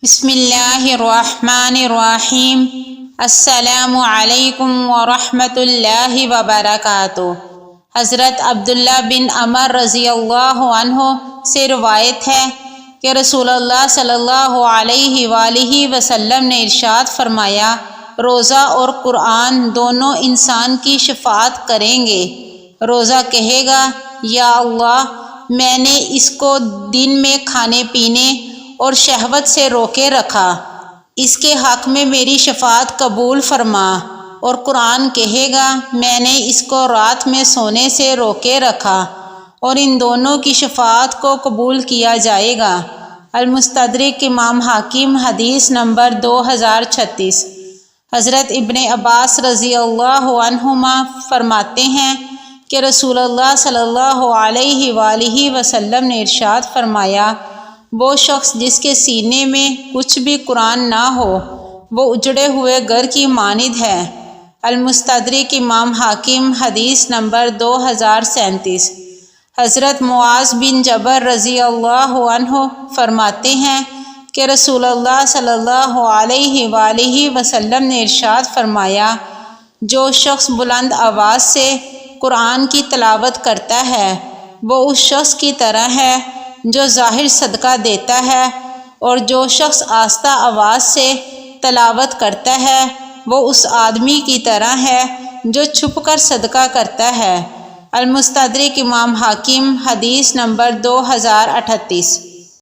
بسم اللہ الرحمن الرحیم۔ السلام علیکم ورحمۃ اللہ وبرکاتہ۔ حضرت عبداللہ بن عمر رضی اللہ عنہ سے روایت ہے کہ رسول اللہ صلی اللہ علیہ وآلہ وسلم نے ارشاد فرمایا، روزہ اور قرآن دونوں انسان کی شفاعت کریں گے۔ روزہ کہے گا، یا اللہ، میں نے اس کو دن میں کھانے پینے اور شہوت سے روکے رکھا، اس کے حق میں میری شفاعت قبول فرما۔ اور قرآن کہے گا، میں نے اس کو رات میں سونے سے روکے رکھا، اور ان دونوں کی شفاعت کو قبول کیا جائے گا۔ المستدرک امام حاکم، حدیث نمبر 2036۔ حضرت ابن عباس رضی اللہ عنہما فرماتے ہیں کہ رسول اللہ صلی اللہ علیہ وآلہ وسلم نے ارشاد فرمایا، وہ شخص جس کے سینے میں کچھ بھی قرآن نہ ہو، وہ اجڑے ہوئے گھر کی مانند ہے۔ المستدرک امام حاکم، حدیث نمبر 2037۔ حضرت معاذ بن جبل رضی اللہ عنہ فرماتے ہیں کہ رسول اللہ صلی اللہ علیہ وآلہ وسلم نے ارشاد فرمایا، جو شخص بلند آواز سے قرآن کی تلاوت کرتا ہے، وہ اس شخص کی طرح ہے جو ظاہر صدقہ دیتا ہے، اور جو شخص آہستہ آواز سے تلاوت کرتا ہے، وہ اس آدمی کی طرح ہے جو چھپ کر صدقہ کرتا ہے۔ المستدرک امام حاکم، حدیث نمبر 2038۔